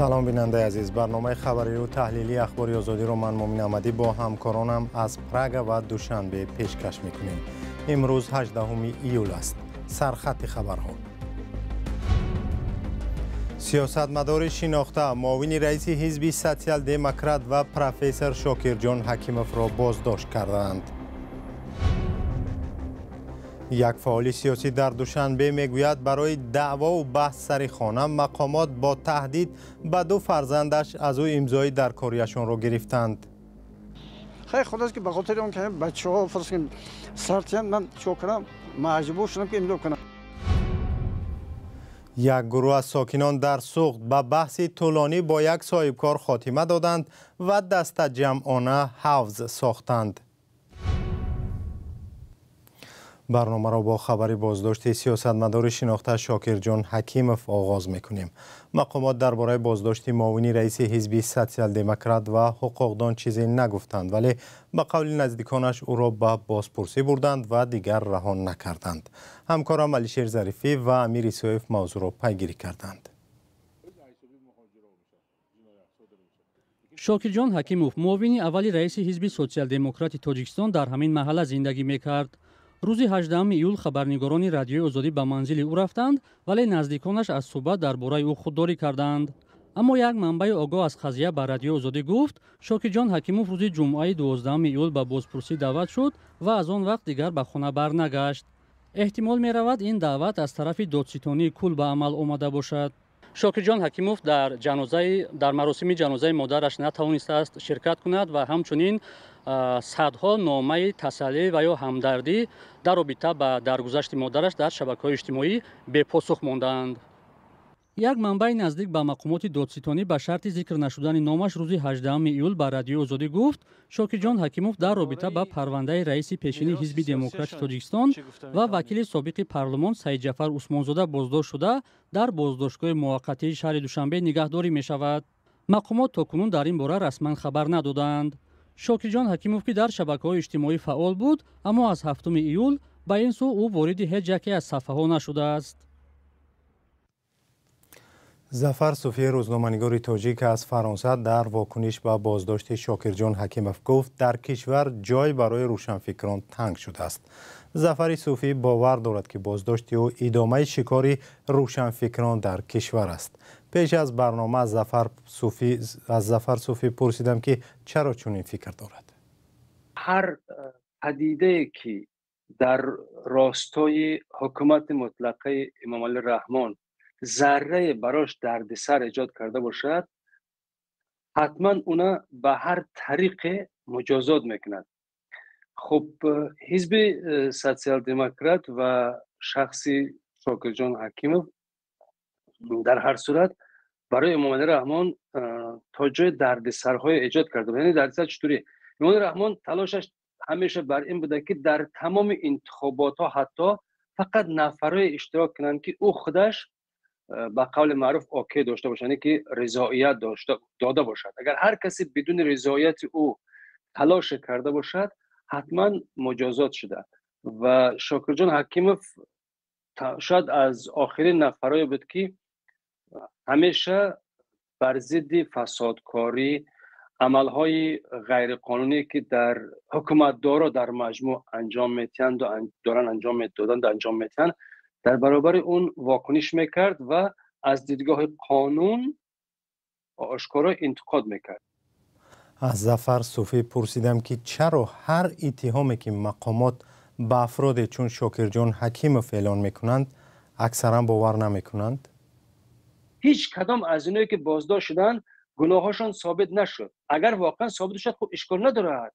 سلام بیننده عزیز، برنامه خبری و تحلیلی اخباری آزادی رو من مومن احمدی با همکارانم از پراگ و دوشنبه پیشکش میکنیم. امروز 18 ایول است. سرخط خبرها. سیاستمدار شناخته معاون رئیس حزب سوسیال دموکرات و پروفسور شاکرجان حکیموف را بازداشت کردند. یک فعال سیاسی در دوشنبه میگوید برای دعوا و بحث سر خانه مقامات با تهدید به دو فرزندش از او امضای درکاریشان را گرفتند. خیلی خداست که به خاطر اون که بچه‌ها فرض سرتیان من چوکرم مجبور شدم که امضا کنم. یک گروه از ساکنان در سوخت به بحث طولانی با یک صاحبکار خاتمه دادند و دست جمعانه حوض ساختند. برنامه را با خبری بازداشت سیاستمدار شناخته شاکرجان حکیموف آغاز میکنیم. مقامات درباره بازداشت معاون رئیس حزب سوسیال دموکرات و حقوقدان چیزی نگفتند، ولی به قول نزدیکانش او را به بازپرسی بردند و دیگر رها نکردند. همکارم علیشیر ظریفی و امیر سویف موضوع را پیگیری کردند. شاکرجان حکیموف معاون اول رئیس حزب سوسیال دموکرات تاجیکستان در همین محله زندگی میکرد. روز 18 ایول خبرنگاران رادیوی آزادی به منزل او رفتند، ولی نزدیکانش از صحبت درباره او خودداری کردند. اما یک منبع آگاه از قضیه به رادیوی آزادی گفت شاکرجان حکیموف روز جمعه 12 ایول به بازپرسی دعوت شد و از آن وقت دیگر به خانه برنگشت. احتمال می رود این دعوت از طرف دادستانی کل به عمل آمده باشد. شاکرجان حکیموف در مراسم جنازه مادرش نتوانسته است شرکت کند و همچنین صدها نامه تسلی و یا همدردی در رابطه با درگذشت مادرش در شبکه‌های اجتماعی بی پاسخ ماندند. یک منبع نزدیک به مقامات دادستانی به شرط ذکر نشدن نامش روز 18 ایول به رادیوی آزادی گفت شاکرجان حکیموف در رابطه با پرونده رئیس پیشین حزب دموکرات تاجیکستان و وکیل سابق پارلمان سعید جعفر عثمانزاده بازداشت شده در بازداشتگاه موقتی شهر دوشنبه نگهداری می شود. مقامات تاکنون در این باره رسما خبر ندادند. شاکرجان حکیموف که در شبکه‌های اجتماعی فعال بود، اما از 7 ایول به این سو او وارد هیچ یکی از صفحه‌ها نشده است. ظفر صوفی روزنامه‌نگار تاجیک از فرانسه در واکنش به بازداشت شاکرجان حکیموف گفت در کشور جای برای روشنفکران تنگ شده است. ظفر صوفی باور دارد که بازداشت او ادامه شکار روشنفکران در کشور است. پیش از برنامه از ظفر صوفی پرسیدم که چرا چنین فکر دارد. هر پدیده که در راستای حکومت مطلقه امام علی رحمان ذره براش دردسر ایجاد کرده باشد، حتما اونا به هر طریق مجازات میکند. خب حزب سوسیال دموکرات و شخصی شاکرجان حکیموف در هر صورت برای امام علی رحمان تا جای دردسرهای ایجاد کرده. یعنی دردسر چطوری؟ امام علی رحمان تلاشش همیشه بر این بوده که در تمام انتخابات ها حتی فقط نفرای اشتراک کنند که او خودش با قول معروف اوکی داشته باشد، یعنی که رضایت داده باشد. اگر هر کسی بدون رضایت او تلاش کرده باشد حتما مجازات شده و شاکرجان حکیموف شاید از آخرین نفرای بود که همیشه بر ضد فسادکاری، عملهای غیرقانونی که در حکومتدارا در مجموع انجام میتند و دارن انجام میتند در برابر اون واکنش میکرد و از دیدگاه قانون آشکارا انتقاد میکرد. از ظفر صوفی پرسیدم که چرا هر اتهامی که مقامات به افراد چون شاکرجان حکیموف اعلان میکنند اکثرا باور نمیکنند. هیچ کدام از اینایی که بازداشت شدن گناهاشون ثابت نشد. اگر واقعا ثابت شد خب اشکال ندارد.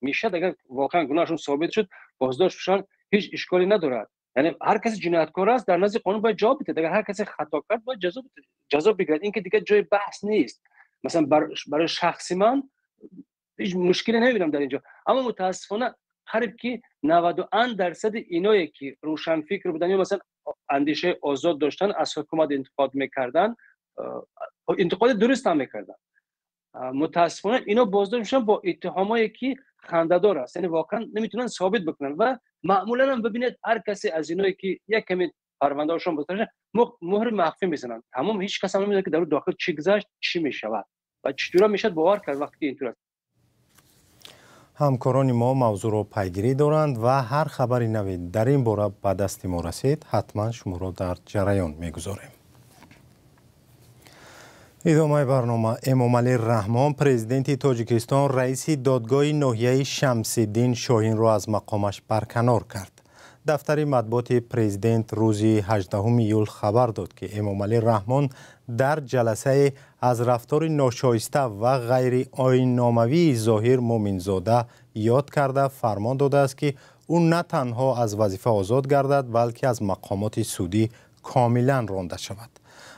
میشه اگر واقعا گناهشون ثابت شد بازداشت شدن هیچ اشکالی ندارد. یعنی هر کسی جنایتکار است در نزد قانون باید جواب بده. اگر هر کسی خطا کرد باید جزا بگیرد. این که دیگه جای بحث نیست. مثلا برای شخصی من هیچ مشکلی نمیبینم در اینجا، اما متاسفانه قریب که 91% اینایی که روشنفکر بودن یا مثلا اندیشه آزاد داشتن از حکومت انتقاد میکردن، انتقاد درست هم میکردن، متاسفانه اینا بازداشت میشن با اتهامایی که خنده‌دار است. یعنی واقعا نمیتونن ثابت بکنن و معمولا هم ببینید هر کسی از اینایی که یک کمی پروندهشون بزنن مهر مخفی میزنن. تمام هیچ کس هم نمیدونه که در داخل چی گذشت، چی میشود و چطور میشه باور کرد وقتی اینطور است. همکاران ما موضوع را پیگیری دارند و هر خبری نوی در این باره به دست ما رسید حتما شما را در جریان میگذاریم. ادامه برنامه. امامعلی رحمان پرزیدنت تاجیکستان رئیس دادگاه ناحیه شمس‌الدین شاهین را از مقامش برکنار کرد. دفتر مطبوعات پرزیدنت روز 18 ایول خبر داد که امامعلی رحمان در جلسه از رفتار ناشایسته و غیر آیین‌ناموی ظاهر مومنزاده یاد کرده فرمان داده است که او نه تنها از وظیفه آزاد گردد بلکه از مقامات سودی کاملا رانده شود.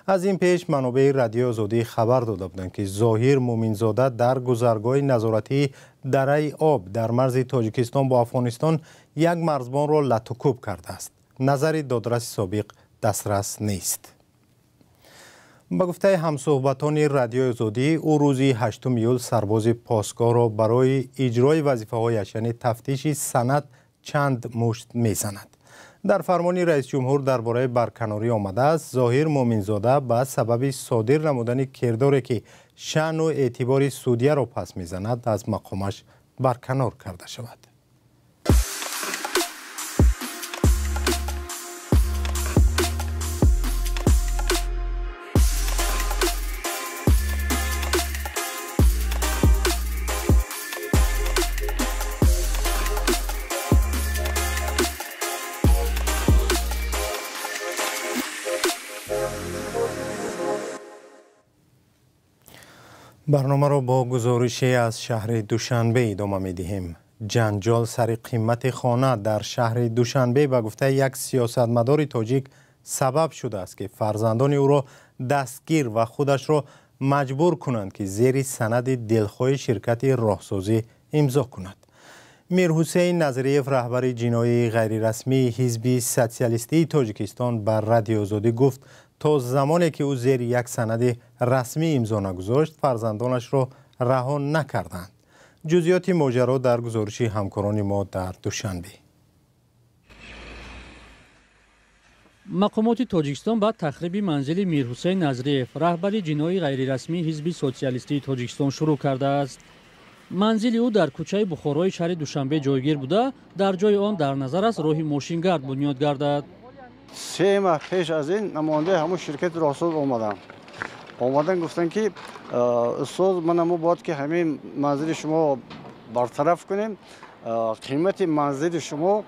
از این پیش منابع رادیو آزادی خبر داده بودند که ظاهر مومنزاده در گذرگاه نظارتی دره آب در مرز تاجیکستان با افغانستان یک مرزبان را لطوکوب کرده است. نظر دادرس سابق دسترس نیست. با گفته همصحبتان رادیو آزادی او روز 8 ایول سرباز پاسگاه را برای اجرای وظیفه‌هایش یعنی تفتیش سند چند مشت میزند. در فرمان رئیس جمهور درباره برکناری آمده است ظاهر مومنزاده به سبب صادر نمودن کرداری که شأن و اعتبار سودیه را پس میزند از مقامش برکنار کرده شود. برنامه را با گزارشی از شهر دوشنبه ادامه می‌دهیم. جنجال سر قیمت خانه در شهر دوشنبه به گفته یک سیاستمدار تاجیک سبب شده است که فرزندان او را دستگیر و خودش را مجبور کنند که زیر سند دلخواه شرکت راهسازی امضا کند. میرحسین نظریف رهبر جناحی غیررسمی حزب سوسیالیستی تاجیکستان بر رادیو آزادی گفت تا زمانی که او زیر یک سند رسمی امضا نگذاشت فرزندانش را رها نکردند. جزئیات ماجرا در گزارش همکاران ما در دوشنبه. مقامات تاجیکستان بعد تخریب منزل میرحسین نظریف رهبر جناحی غیررسمی حزب سوسیالیستی تاجیکستان شروع کرده است. منزل او در کوچه بخارای شهر دوشنبه جایگیر بوده در جای آن در نظر است راهی ماشینگرد بنیاد گردد. 3 ماه پیش از این نماینده همون شرکت راهساز اومدن گفتن که استاد من هم باید که همین منزل شما برطرف کنیم. قیمت منزل شما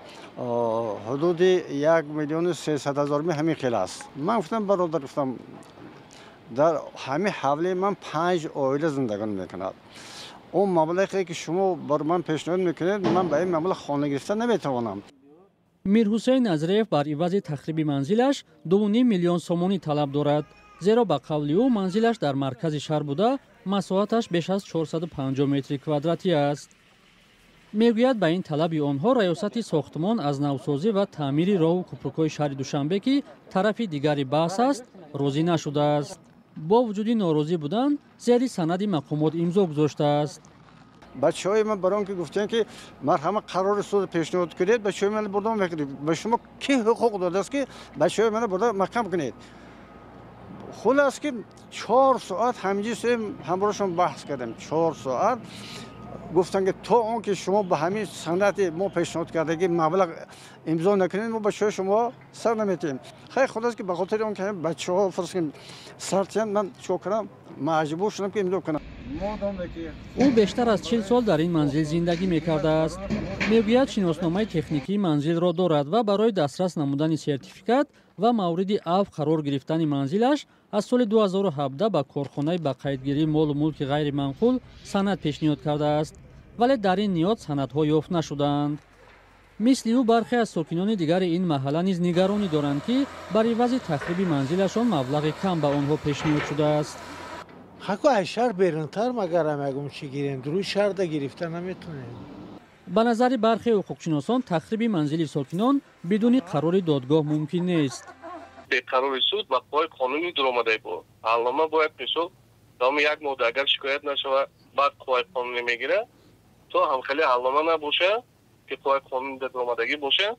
حدود 1,300,000 همین خیلی است. من گفتم برادر گفتم در همین حوله من 5 عائله زندگان میکند. اون مبلغی که شما بر من پیشنهاد میکنید من به این مبلغ خانه گرفتن نمیتوانم. میرحسین نظریف بر عوض تخریب منزلش 2.5 میلیون سومانی طلب دارد. زیرا به قول او منزلش در مرکز شهر بوده مساحتش بیش از 450 متر کوادراتی است. میگوید به این طلب آنها ریاست ساختمان از نوسازی و تعمیر راه و کوپرک‌های شهر دوشنبه که طرف دیگری بحث است راضی نشده است. با وجود ناراضی بودن زیر سند مقامات امضا گذاشته است. بچه‌های من برام که گفتن که مرحمت قرار سود پیشنهاد کنید بچه‌های من بردم میکنید به شما کی حقوق داده است که بچه‌های من بردا محکم کنید. خلاص که 4 ساعت همینجوری همراهشون بحث کردیم. 4 ساعت گفتن که تا اون که شما به همین سند ما پیشنهاد کردگی مبلغ امضا نکنید ما بچه‌های شما سر نمیتیم. خیر خلاص که به خاطر اون که بچه‌ها فرض کنید سرتیان من چوکرم مجبور شدم که امضا کنم. او بیشتر از 40 سال در این منزل زندگی می‌کرده است. میگوید شناسنامه تکنیکی منزل را دارد و برای دسترس نمودن سرتیفیکات و مورد عفو قرار گرفتن منزلش از سال 2017 به کارخانه به قیدگیری مال و ملک غیر منقول سند پیشنهاد کرده است ولی در این نیاد سندها یافت نشدند. مثل او برخی از ساکنان دیگر این محله نیز نگرانی دارند که بر عوض تخریب منزلشان مبلغ کم به آنها پیشنهاد شده است. خاکو از شهر بیرونتر مگر هم چی گیریم روی شهر ده گرفتن نمیتونیم. به نظر برخی حقوقشناسان تخریب منزل ساکنان بدون قرار دادگاه ممکن نیست. به قرار سود و پای قانونی درآمده بود. علامه باید مثال دام یک مورد اگر شکایت نشود بعد قوای قانونی میگیره تو هم خیلی علامه نباشه که قوای قانونی درآمدگی باشه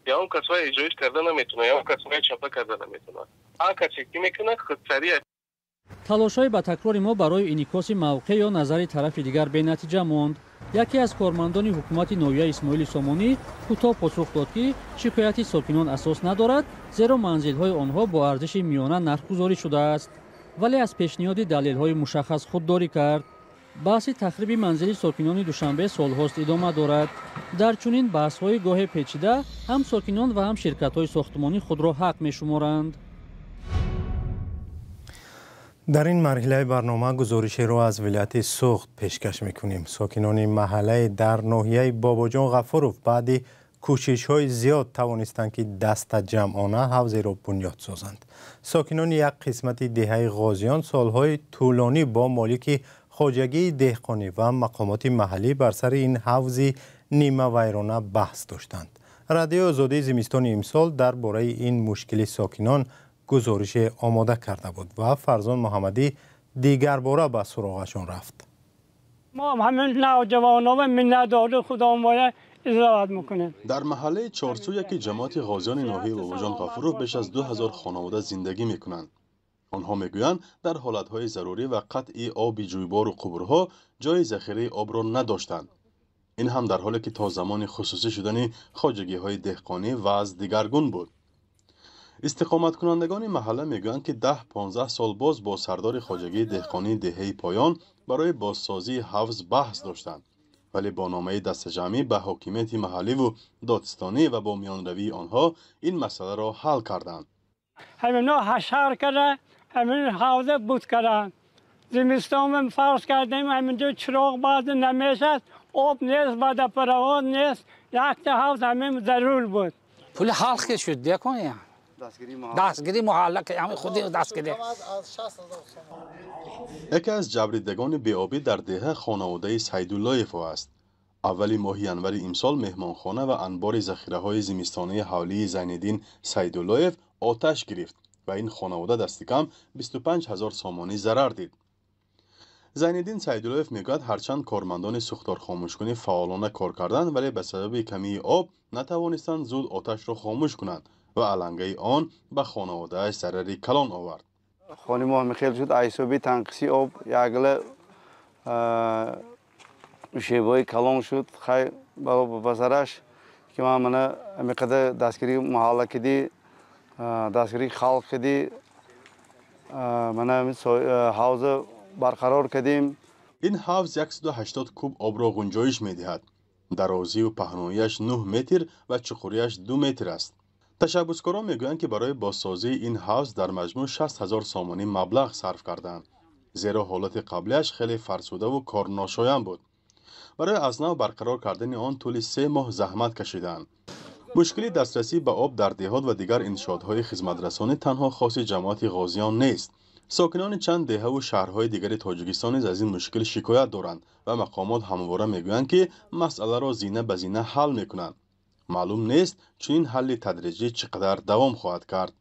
یا اون کسای اجرایش کرده نمیتونه یا اون کسای چاپ کرده نمیتونه. هر کسی که میکنه خودسری. талошҳои ба такрори мо барои инъикоси мавқеъ ё назари тарафи дигар бенатиҷа монд. яке аз кормандони ҳукумати ноҳияи исмоили сомонӣ кӯтоҳ посух дод ки шикояти сокинон асос надорад, зеро манзилҳои онҳо бо арзиши миёна нархгузорӣ шудааст. вале аз пешниҳоди далелҳои мушаххас худдорӣ кард. баҳси тахриби манзили сокинони душанбе солҳост идома дорад. дар чунин баҳсҳои гоҳе печида ҳам сокинон ва ҳам ширкатҳои сохтмонӣ худро ҳақ мешуморанд. در این مرحله برنامه گزارشی را از ولایت سوخت پیشکش میکنیم. ساکنان محله در ناحیه باباجان غفوروف بعد کوشش‌های زیاد توانستند که دست جمعانه حوض را بنیاد سازند. ساکنان یک قسمت دهه غازیان سالهای طولانی با مالک خواجگی دهقانی و مقامات محلی بر سر این حوض نیمه ویرانه بحث داشتند. رادیو آزادی زمستان امسال درباره این مشکل ساکنان گزارش آماده کرده بود و فرزان محمدی دیگر باره به سراغشان رفت. ما همین نوجوانان و مینه‌دار خدا ما اجازه میکنیم. در محله چارسو که جماعت غازیان ناحیه باباجان غفوروف بیش از 2000 خانواده زندگی میکنند. آنها میگویند در حالتهای ضروری و قطع آب جویبار و قبرها جای ذخیره آب را نداشتند. این هم در حالی که تا زمان خصوصی شدن خواجگی های دهقانی و از دیگرگون بود. استقامت کنندگان محله میگویند که 10-15 سال باز با سردار خواجگی دهقانی دهه پایان برای بازسازی حوض بحث داشتند، ولی با نامه دست جمعی به حاکمیت محلی و دادستانی و با میانروی آنها این مسئله را حل کردند. همینا حشر کرده، همین حوض بود کرده. زمستان فرض کردیم همینجا چراغ بعد نمیشد، آب نیست، بعد پرواد نیست، یک تا حوض همین ضرور بود. پول حلق شد دیگه دستگیری محله که همه خودی دستگیری. یکی از جبریدگان بی‌آبی در دهه خانواده سیداللهیف است. اولی ماه ینور امسال مهمانخانه و انبار ذخیره‌های زمستانی حولی زین‌الدین سیداللهیف آتش گرفت و این خانواده دست کم 25000 سامانی ضرر دید. زین‌الدین سیداللهیف میگوید هرچند کارمندان سوختار خاموشکنی فعالانه کار کردند ولی به سبب کمی آب نتوانستند زود آتش را خاموش کنند و علنگه آن به خانواده ضرری کلان آورد. خانه ما میخیل شد عیصابی تنقیسی آب یکل شیبای کلان شد خیلی با پسرش که من میقدر دستگیری محله کدی دستگیری خلق کدی من حوض برقرار کردیم. این حوض 180 کوب آب را گنجایش میدهد. درازی و پهنایش 9 متر و چقوریش 2 متر است. تشبثکاران میگویند که برای بازسازی این حوض در مجموع 60000 سامانی مبلغ صرف کردند، زیرا حالت قبلیش خیلی فرسوده و کار ناشایان بود. برای از نو برقرار کردن آن طول 3 ماه زحمت کشیدند. مشکلی دسترسی به آب در دهات و دیگر انشاءات‌های خدمترسانی تنها خاص جماعت غازیان نیست. ساکنان چند دهه و شهرهای دیگر تاجیکستان از این مشکل شکایت دارند و مقامات همواره میگویند که مسئله را زینه به زینه حل میکنند. معلوم نیست چون این حل تدریجی چقدر دوام خواهد کرد.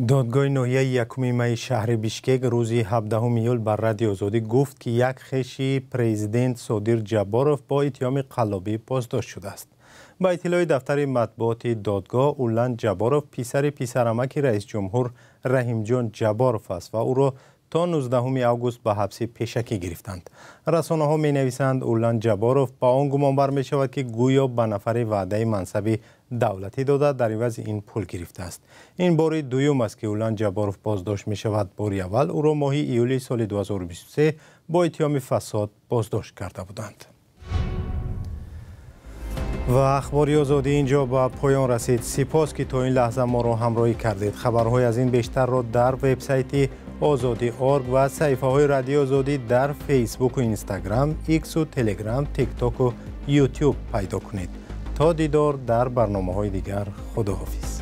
دادگاه ناحیه یکم می شهر بیشکک روز 17 ایول بر رادیو آزادی گفت که یک خویش پرزیدنت صادر جباروف با اتهام قلابی بازداشت شده است. با اطلاع دفتر مطبوعات دادگاه، اولان جباروف پسرعمک رئیس جمهور رحیم جان جباروف است و او را تا 19 آگوست به حبس پیشکی گرفتند. رسانه ها می نویسند اولان جباروف با آن گمانبر می شود که گویا به نفر وعده منصب دولتی داده در عوض این پول گرفته است. این بار دوم است که اولان جباروف بازداشت می شود. بار اول او را ماه ایولی سال 2023 با اتهام فساد بازداشت کرده بودند. و اخباری آزادی اینجا به پایان رسید. سپاس که تا این لحظه ما را همراهی کردید. خبرهای از این بیشتر را در وبسایت azadi.org و صفحه های رادیو آزادی در فیسبوک و اینستاگرام، ایکس و تلگرام، تیک تاک و یوتیوب پیدا کنید. تا دیدار در برنامه های دیگر، خداحافظ.